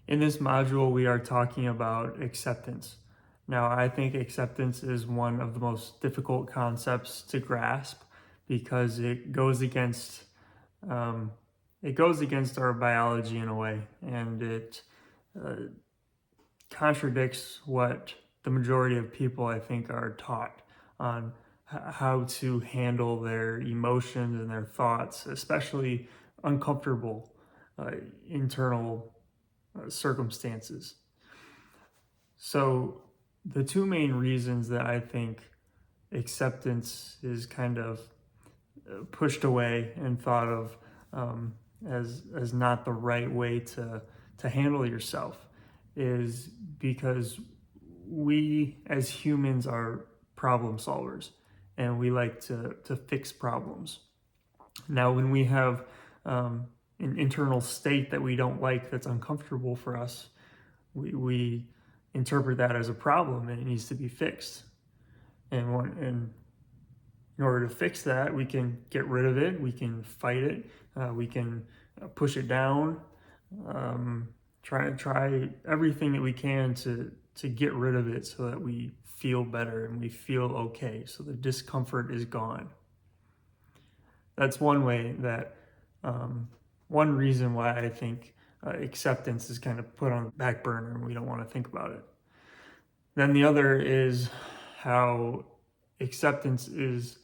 In this module, we are talking about acceptance. Now, I think acceptance is one of the most difficult concepts to grasp because it goes against our biology in a way, and it uh, contradicts what the majority of people, I think, are taught on how to handle their emotions and their thoughts, especially uncomfortable uh, internal circumstances. So, the two main reasons that I think acceptance is kind of pushed away and thought of as not the right way to handle yourself is because we as humans are problem solvers and we like to fix problems. Now, when we have an internal state that we don't like that's uncomfortable for us, we interpret that as a problem and it needs to be fixed. And in order to fix that, we can get rid of it, we can fight it, we can push it down, try everything that we can to get rid of it so that we feel better and we feel okay, so the discomfort is gone. That's one way that, one reason why I think acceptance is kind of put on the back burner and we don't want to think about it. Then the other is how acceptance is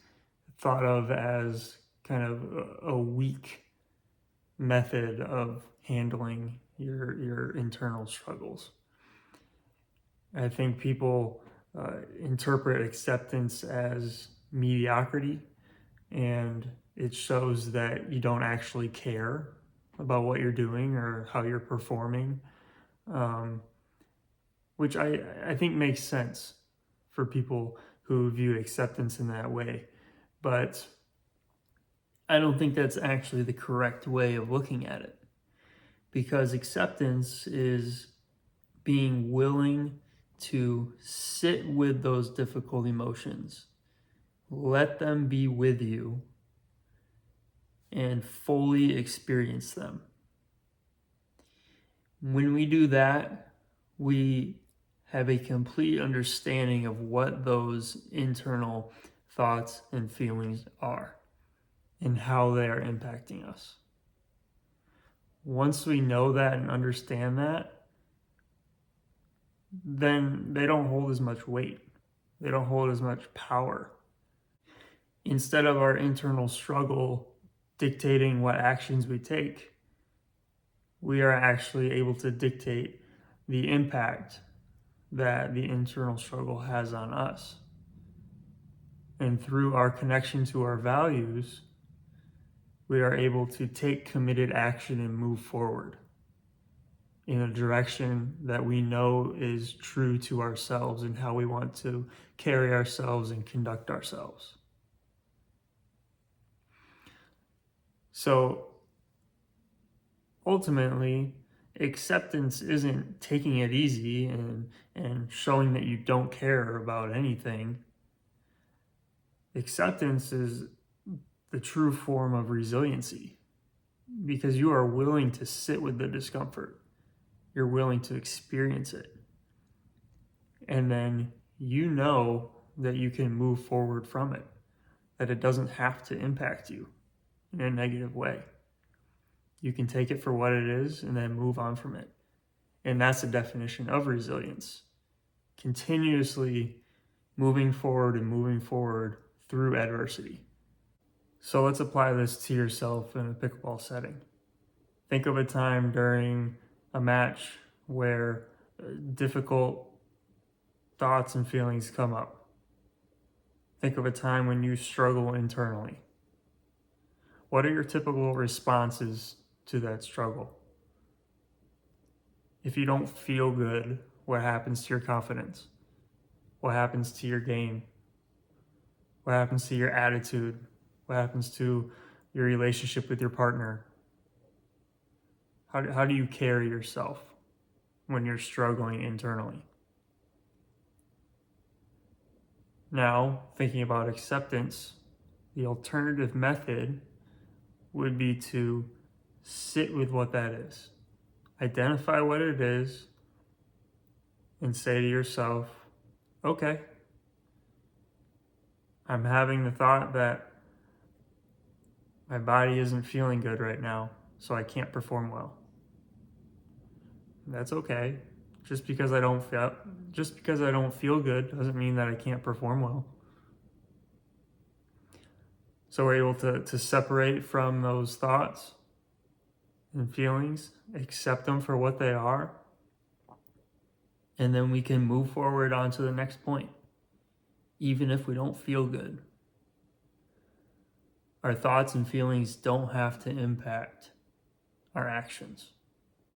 thought of as kind of a weak method of handling your internal struggles. I think people interpret acceptance as mediocrity, and it shows that you don't actually care about what you're doing or how you're performing, which I think makes sense for people who view acceptance in that way. But I don't think that's actually the correct way of looking at it, because acceptance is being willing to sit with those difficult emotions, let them be with you, and fully experience them. When we do that, we have a complete understanding of what those internal thoughts and feelings are and how they are impacting us. Once we know that and understand that, then they don't hold as much weight. They don't hold as much power. Instead of our internal struggle dictating what actions we take, we are actually able to dictate the impact that the internal struggle has on us. And through our connection to our values, we are able to take committed action and move forward in a direction that we know is true to ourselves and how we want to carry ourselves and conduct ourselves. So ultimately, acceptance isn't taking it easy and showing that you don't care about anything. Acceptance is the true form of resiliency, because you are willing to sit with the discomfort. You're willing to experience it. And then you know that you can move forward from it, that it doesn't have to impact you in a negative way. You can take it for what it is and then move on from it. And that's the definition of resilience. Continuously moving forward through adversity. So let's apply this to yourself in a pickleball setting. Think of a time during a match where difficult thoughts and feelings come up. Think of a time when you struggle internally. What are your typical responses to that struggle? If you don't feel good, what happens to your confidence? What happens to your game? What happens to your attitude? What happens to your relationship with your partner? How do you carry yourself when you're struggling internally? Now, thinking about acceptance, the alternative method would be to sit with what that is. Identify what it is and say to yourself, okay, I'm having the thought that my body isn't feeling good right now, so I can't perform well. That's okay. Just because I don't feel good doesn't mean that I can't perform well. So we're able to separate from those thoughts and feelings, accept them for what they are, and then we can move forward on to the next point, even if we don't feel good. Our thoughts and feelings don't have to impact our actions.